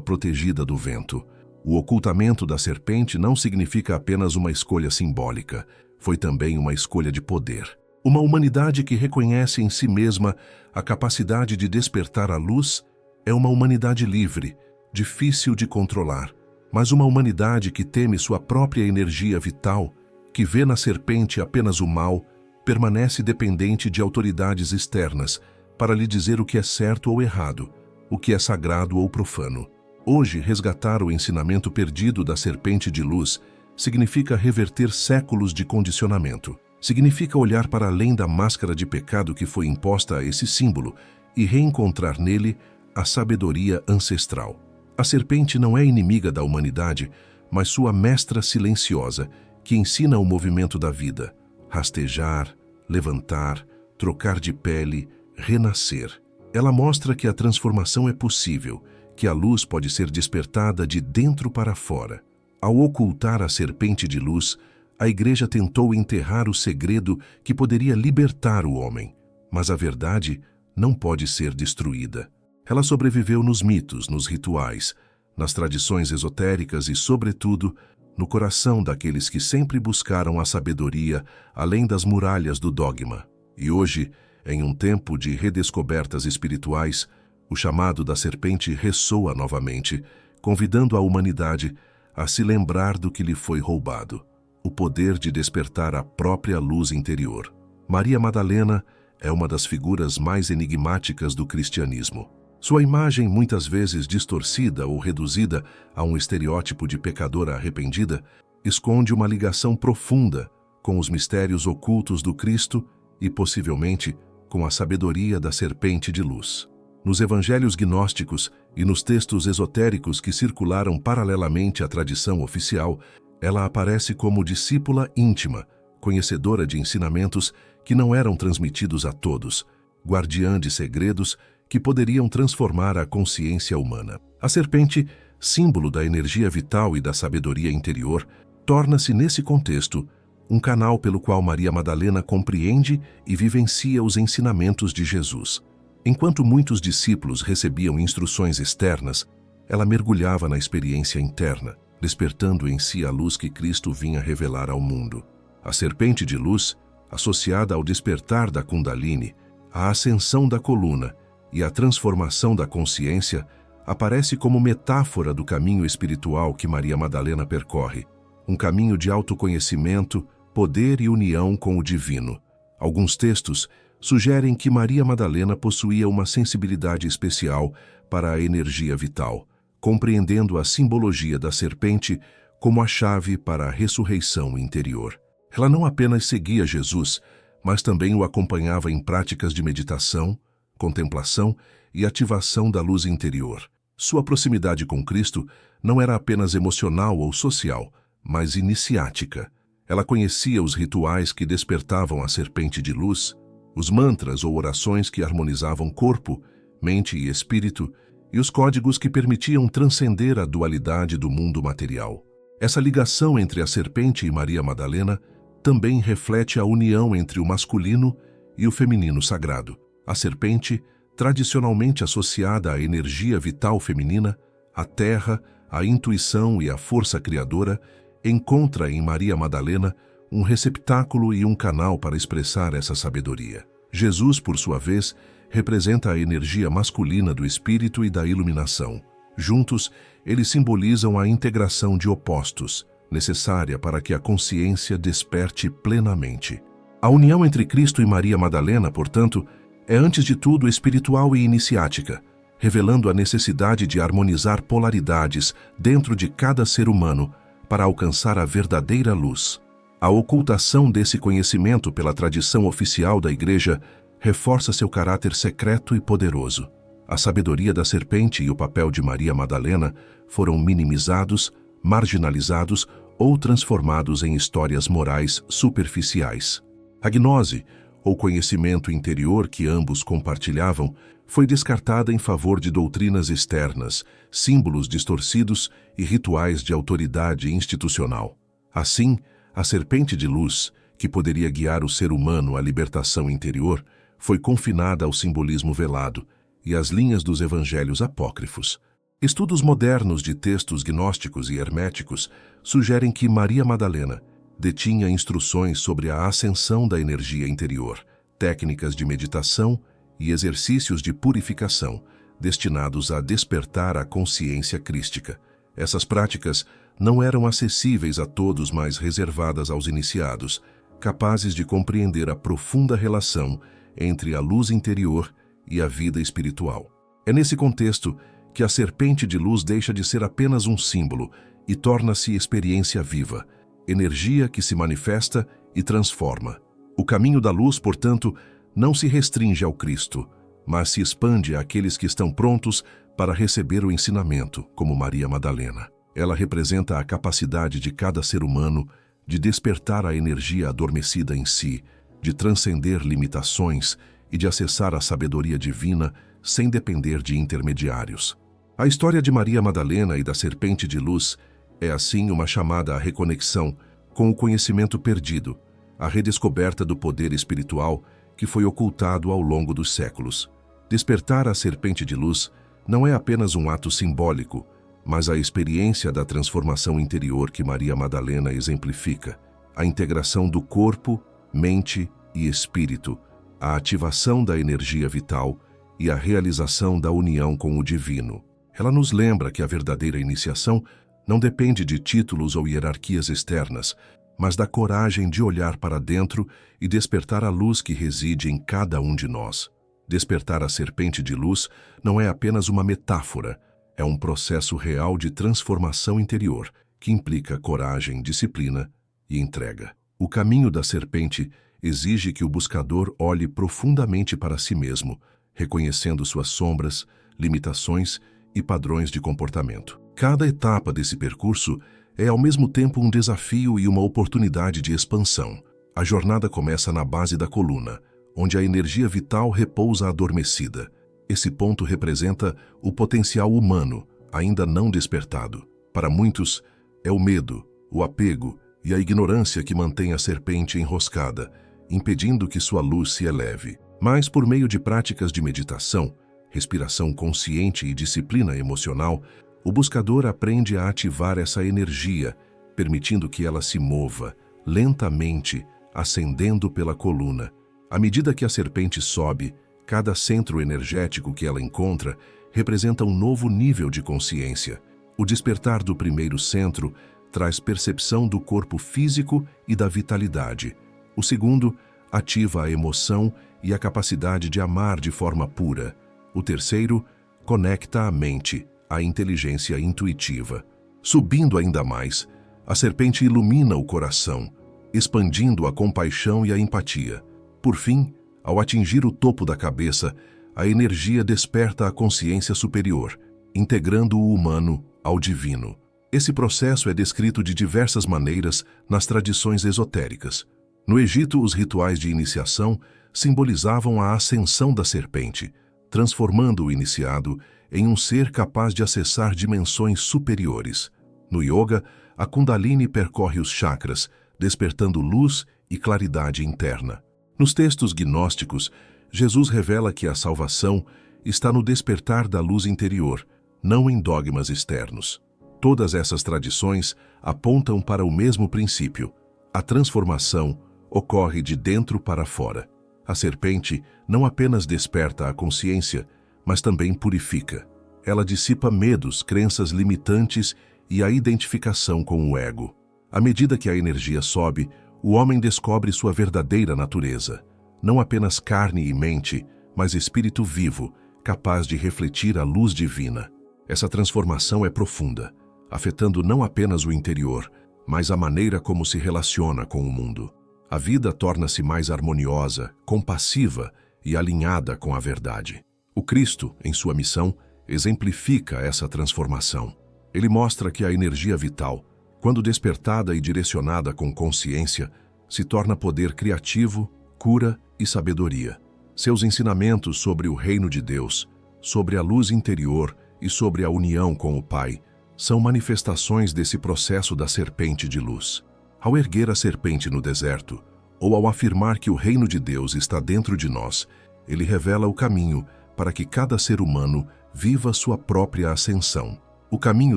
protegida do vento. O ocultamento da serpente não significa apenas uma escolha simbólica, foi também uma escolha de poder. Uma humanidade que reconhece em si mesma a capacidade de despertar a luz é uma humanidade livre, difícil de controlar, mas uma humanidade que teme sua própria energia vital, que vê na serpente apenas o mal, permanece dependente de autoridades externas para lhe dizer o que é certo ou errado, o que é sagrado ou profano. Hoje, resgatar o ensinamento perdido da serpente de luz significa reverter séculos de condicionamento. Significa olhar para além da máscara de pecado que foi imposta a esse símbolo e reencontrar nele a sabedoria ancestral. A serpente não é inimiga da humanidade, mas sua mestra silenciosa, que ensina o movimento da vida: rastejar, levantar, trocar de pele, renascer. Ela mostra que a transformação é possível, que a luz pode ser despertada de dentro para fora. Ao ocultar a serpente de luz, a Igreja tentou enterrar o segredo que poderia libertar o homem, mas a verdade não pode ser destruída. Ela sobreviveu nos mitos, nos rituais, nas tradições esotéricas e, sobretudo, no coração daqueles que sempre buscaram a sabedoria além das muralhas do dogma. E hoje, em um tempo de redescobertas espirituais, o chamado da serpente ressoa novamente, convidando a humanidade a se lembrar do que lhe foi roubado: o poder de despertar a própria luz interior. Maria Madalena é uma das figuras mais enigmáticas do cristianismo. Sua imagem, muitas vezes distorcida ou reduzida a um estereótipo de pecadora arrependida, esconde uma ligação profunda com os mistérios ocultos do Cristo e, possivelmente, com a sabedoria da serpente de luz. Nos evangelhos gnósticos e nos textos esotéricos que circularam paralelamente à tradição oficial, ela aparece como discípula íntima, conhecedora de ensinamentos que não eram transmitidos a todos, guardiã de segredos que poderiam transformar a consciência humana. A serpente, símbolo da energia vital e da sabedoria interior, torna-se, nesse contexto, um canal pelo qual Maria Madalena compreende e vivencia os ensinamentos de Jesus. Enquanto muitos discípulos recebiam instruções externas, ela mergulhava na experiência interna, despertando em si a luz que Cristo vinha revelar ao mundo. A serpente de luz, associada ao despertar da Kundalini, à ascensão da coluna e à transformação da consciência, aparece como metáfora do caminho espiritual que Maria Madalena percorre, um caminho de autoconhecimento, poder e união com o divino. Alguns textos sugerem que Maria Madalena possuía uma sensibilidade especial para a energia vital, compreendendo a simbologia da serpente como a chave para a ressurreição interior. Ela não apenas seguia Jesus, mas também o acompanhava em práticas de meditação, contemplação e ativação da luz interior. Sua proximidade com Cristo não era apenas emocional ou social, mas iniciática. Ela conhecia os rituais que despertavam a serpente de luz, os mantras ou orações que harmonizavam corpo, mente e espírito, e os códigos que permitiam transcender a dualidade do mundo material. Essa ligação entre a serpente e Maria Madalena também reflete a união entre o masculino e o feminino sagrado. A serpente, tradicionalmente associada à energia vital feminina, à terra, à intuição e à força criadora, encontra em Maria Madalena um receptáculo e um canal para expressar essa sabedoria. Jesus, por sua vez, representa a energia masculina do espírito e da iluminação. Juntos, eles simbolizam a integração de opostos, necessária para que a consciência desperte plenamente. A união entre Cristo e Maria Madalena, portanto, é antes de tudo espiritual e iniciática, revelando a necessidade de harmonizar polaridades dentro de cada ser humano para alcançar a verdadeira luz. A ocultação desse conhecimento pela tradição oficial da Igreja reforça seu caráter secreto e poderoso. A sabedoria da serpente e o papel de Maria Madalena foram minimizados, marginalizados ou transformados em histórias morais superficiais. A gnose, ou conhecimento interior que ambos compartilhavam, foi descartada em favor de doutrinas externas, símbolos distorcidos e rituais de autoridade institucional. Assim, a serpente de luz, que poderia guiar o ser humano à libertação interior, foi confinada ao simbolismo velado e às linhas dos evangelhos apócrifos. Estudos modernos de textos gnósticos e herméticos sugerem que Maria Madalena detinha instruções sobre a ascensão da energia interior, técnicas de meditação e exercícios de purificação, destinados a despertar a consciência crística. Essas práticas não eram acessíveis a todos, mas reservadas aos iniciados, capazes de compreender a profunda relação entre a luz interior e a vida espiritual. É nesse contexto que a serpente de luz deixa de ser apenas um símbolo e torna-se experiência viva, energia que se manifesta e transforma. O caminho da luz, portanto, não se restringe ao Cristo, mas se expande àqueles que estão prontos para receber o ensinamento, como Maria Madalena. Ela representa a capacidade de cada ser humano de despertar a energia adormecida em si, de transcender limitações e de acessar a sabedoria divina sem depender de intermediários. A história de Maria Madalena e da serpente de luz é, assim, uma chamada à reconexão com o conhecimento perdido, a redescoberta do poder espiritual que foi ocultado ao longo dos séculos. Despertar a serpente de luz não é apenas um ato simbólico, mas a experiência da transformação interior que Maria Madalena exemplifica, a integração do corpo, mente e espírito, a ativação da energia vital e a realização da união com o divino. Ela nos lembra que a verdadeira iniciação não depende de títulos ou hierarquias externas, mas da coragem de olhar para dentro e despertar a luz que reside em cada um de nós. Despertar a serpente de luz não é apenas uma metáfora, é um processo real de transformação interior, que implica coragem, disciplina e entrega. O caminho da serpente exige que o buscador olhe profundamente para si mesmo, reconhecendo suas sombras, limitações e padrões de comportamento. Cada etapa desse percurso é ao mesmo tempo um desafio e uma oportunidade de expansão. A jornada começa na base da coluna, onde a energia vital repousa adormecida. Esse ponto representa o potencial humano, ainda não despertado. Para muitos, é o medo, o apego e a ignorância que mantém a serpente enroscada, impedindo que sua luz se eleve. Mas, por meio de práticas de meditação, respiração consciente e disciplina emocional, o buscador aprende a ativar essa energia, permitindo que ela se mova, lentamente, ascendendo pela coluna. À medida que a serpente sobe, cada centro energético que ela encontra representa um novo nível de consciência. O despertar do primeiro centro traz percepção do corpo físico e da vitalidade. O segundo ativa a emoção e a capacidade de amar de forma pura. O terceiro conecta a mente, a inteligência intuitiva. Subindo ainda mais, a serpente ilumina o coração, expandindo a compaixão e a empatia. Por fim, ao atingir o topo da cabeça, a energia desperta a consciência superior, integrando o humano ao divino. Esse processo é descrito de diversas maneiras nas tradições esotéricas. No Egito, os rituais de iniciação simbolizavam a ascensão da serpente, transformando o iniciado em um ser capaz de acessar dimensões superiores. No yoga, a Kundalini percorre os chakras, despertando luz e claridade interna. Nos textos gnósticos, Jesus revela que a salvação está no despertar da luz interior, não em dogmas externos. Todas essas tradições apontam para o mesmo princípio. A transformação ocorre de dentro para fora. A serpente não apenas desperta a consciência, mas também purifica. Ela dissipa medos, crenças limitantes e a identificação com o ego. À medida que a energia sobe, o homem descobre sua verdadeira natureza. Não apenas carne e mente, mas espírito vivo, capaz de refletir a luz divina. Essa transformação é profunda, afetando não apenas o interior, mas a maneira como se relaciona com o mundo. A vida torna-se mais harmoniosa, compassiva e alinhada com a verdade. O Cristo, em sua missão, exemplifica essa transformação. Ele mostra que a energia vital, quando despertada e direcionada com consciência, se torna poder criativo, cura e sabedoria. Seus ensinamentos sobre o reino de Deus, sobre a luz interior e sobre a união com o Pai são manifestações desse processo da serpente de luz. Ao erguer a serpente no deserto, ou ao afirmar que o reino de Deus está dentro de nós, ele revela o caminho para que cada ser humano viva sua própria ascensão. O caminho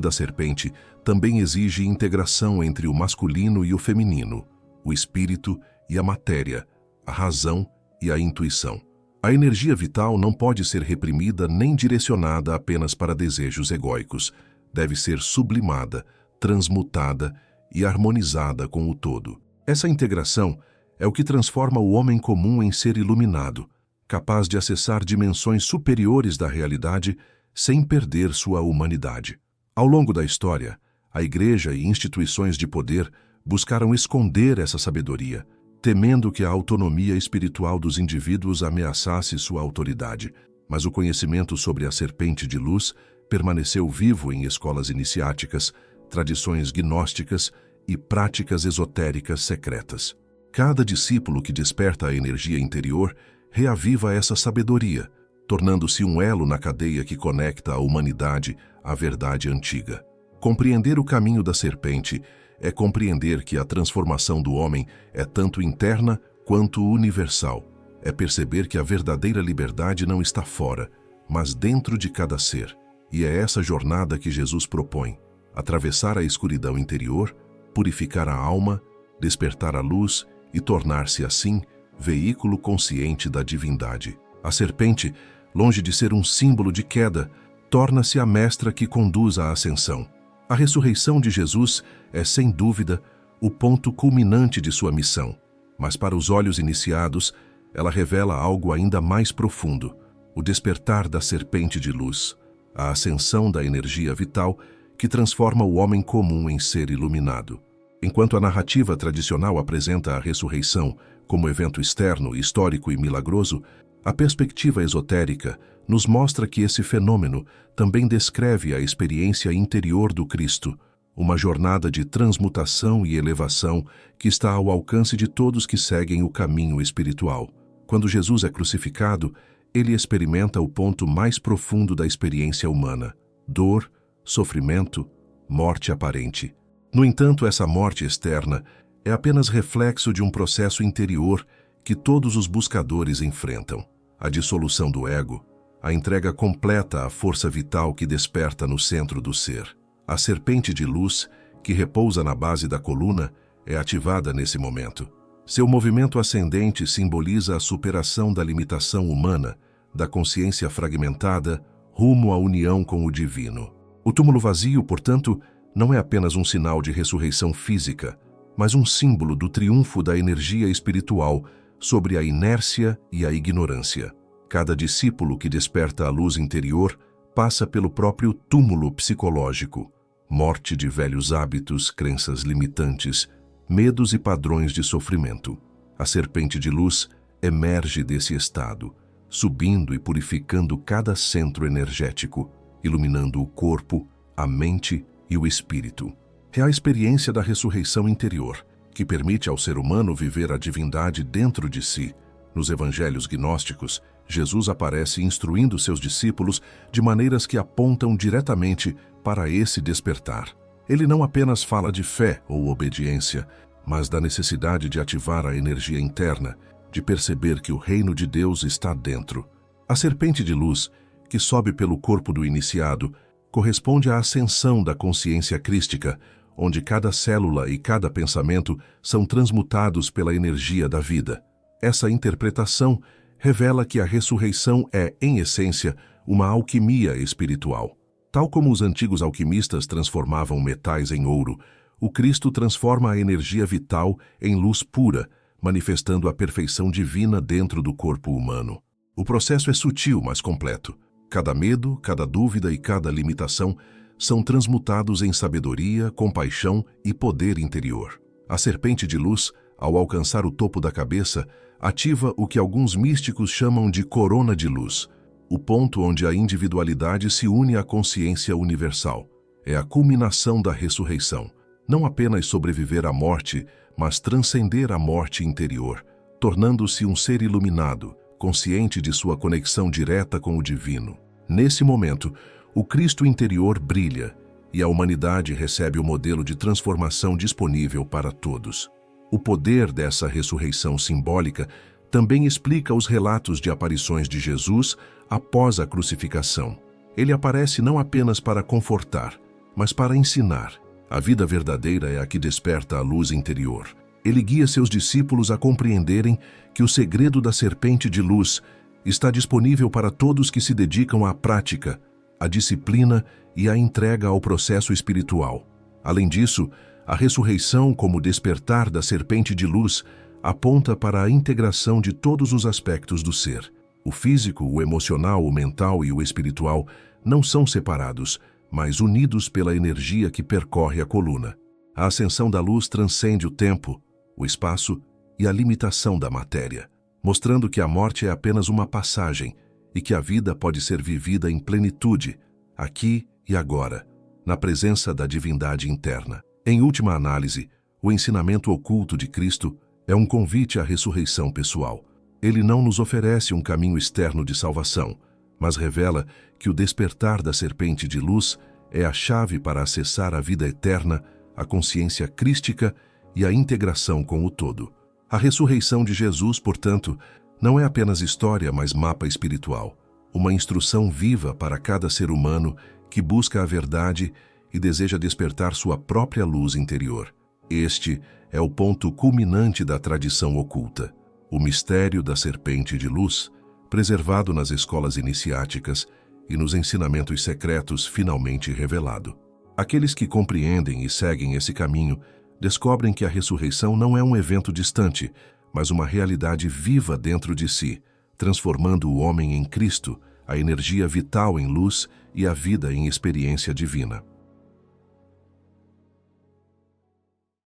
da serpente também exige integração entre o masculino e o feminino, o espírito e a matéria, a razão e a intuição. A energia vital não pode ser reprimida nem direcionada apenas para desejos egóicos. Deve ser sublimada, transmutada e harmonizada com o todo. Essa integração é o que transforma o homem comum em ser iluminado, capaz de acessar dimensões superiores da realidade sem perder sua humanidade. Ao longo da história, a Igreja e instituições de poder buscaram esconder essa sabedoria, temendo que a autonomia espiritual dos indivíduos ameaçasse sua autoridade. Mas o conhecimento sobre a serpente de luz permaneceu vivo em escolas iniciáticas, tradições gnósticas e práticas esotéricas secretas. Cada discípulo que desperta a energia interior reaviva essa sabedoria, tornando-se um elo na cadeia que conecta a humanidade à verdade antiga. Compreender o caminho da serpente é compreender que a transformação do homem é tanto interna quanto universal. É perceber que a verdadeira liberdade não está fora, mas dentro de cada ser. E é essa jornada que Jesus propõe: atravessar a escuridão interior, purificar a alma, despertar a luz e tornar-se, assim, veículo consciente da divindade. A serpente, longe de ser um símbolo de queda, torna-se a mestra que conduz à ascensão. A ressurreição de Jesus é, sem dúvida, o ponto culminante de sua missão, mas para os olhos iniciados, ela revela algo ainda mais profundo: o despertar da serpente de luz, a ascensão da energia vital que transforma o homem comum em ser iluminado. Enquanto a narrativa tradicional apresenta a ressurreição como evento externo, histórico e milagroso, a perspectiva esotérica nos mostra que esse fenômeno também descreve a experiência interior do Cristo, uma jornada de transmutação e elevação que está ao alcance de todos que seguem o caminho espiritual. Quando Jesus é crucificado, ele experimenta o ponto mais profundo da experiência humana: dor, sofrimento, morte aparente. No entanto, essa morte externa é apenas reflexo de um processo interior que todos os buscadores enfrentam: a dissolução do ego, a entrega completa à força vital que desperta no centro do ser. A serpente de luz, que repousa na base da coluna, é ativada nesse momento. Seu movimento ascendente simboliza a superação da limitação humana, da consciência fragmentada, rumo à união com o divino. O túmulo vazio, portanto, não é apenas um sinal de ressurreição física, mas um símbolo do triunfo da energia espiritual sobre a inércia e a ignorância. Cada discípulo que desperta a luz interior passa pelo próprio túmulo psicológico: morte de velhos hábitos, crenças limitantes, medos e padrões de sofrimento. A serpente de luz emerge desse estado, subindo e purificando cada centro energético, iluminando o corpo, a mente e o espírito. É a experiência da ressurreição interior, que permite ao ser humano viver a divindade dentro de si. Nos evangelhos gnósticos, Jesus aparece instruindo seus discípulos de maneiras que apontam diretamente para esse despertar. Ele não apenas fala de fé ou obediência, mas da necessidade de ativar a energia interna, de perceber que o reino de Deus está dentro. A serpente de luz, que sobe pelo corpo do iniciado, corresponde à ascensão da consciência crística, onde cada célula e cada pensamento são transmutados pela energia da vida. Essa interpretação revela que a ressurreição é, em essência, uma alquimia espiritual. Tal como os antigos alquimistas transformavam metais em ouro, o Cristo transforma a energia vital em luz pura, manifestando a perfeição divina dentro do corpo humano. O processo é sutil, mas completo. Cada medo, cada dúvida e cada limitação são transmutados em sabedoria, compaixão e poder interior. A serpente de luz, ao alcançar o topo da cabeça, ativa o que alguns místicos chamam de corona de luz, o ponto onde a individualidade se une à consciência universal. É a culminação da ressurreição. Não apenas sobreviver à morte, mas transcender a morte interior, tornando-se um ser iluminado, consciente de sua conexão direta com o divino. Nesse momento, o Cristo interior brilha e a humanidade recebe o modelo de transformação disponível para todos. O poder dessa ressurreição simbólica também explica os relatos de aparições de Jesus após a crucificação. Ele aparece não apenas para confortar, mas para ensinar. A vida verdadeira é a que desperta a luz interior. Ele guia seus discípulos a compreenderem que o segredo da serpente de luz está disponível para todos que se dedicam à prática, à disciplina e à entrega ao processo espiritual. Além disso, a ressurreição como despertar da serpente de luz aponta para a integração de todos os aspectos do ser. O físico, o emocional, o mental e o espiritual não são separados, mas unidos pela energia que percorre a coluna. A ascensão da luz transcende o tempo, o espaço e a limitação da matéria, mostrando que a morte é apenas uma passagem e que a vida pode ser vivida em plenitude, aqui e agora, na presença da divindade interna. Em última análise, o ensinamento oculto de Cristo é um convite à ressurreição pessoal. Ele não nos oferece um caminho externo de salvação, mas revela que o despertar da serpente de luz é a chave para acessar a vida eterna, a consciência crística e a integração com o todo. A ressurreição de Jesus, portanto, não é apenas história, mas mapa espiritual, uma instrução viva para cada ser humano que busca a verdade e deseja despertar sua própria luz interior. Este é o ponto culminante da tradição oculta, o mistério da serpente de luz, preservado nas escolas iniciáticas e nos ensinamentos secretos finalmente revelado. Aqueles que compreendem e seguem esse caminho descobrem que a ressurreição não é um evento distante, mas uma realidade viva dentro de si, transformando o homem em Cristo, a energia vital em luz e a vida em experiência divina.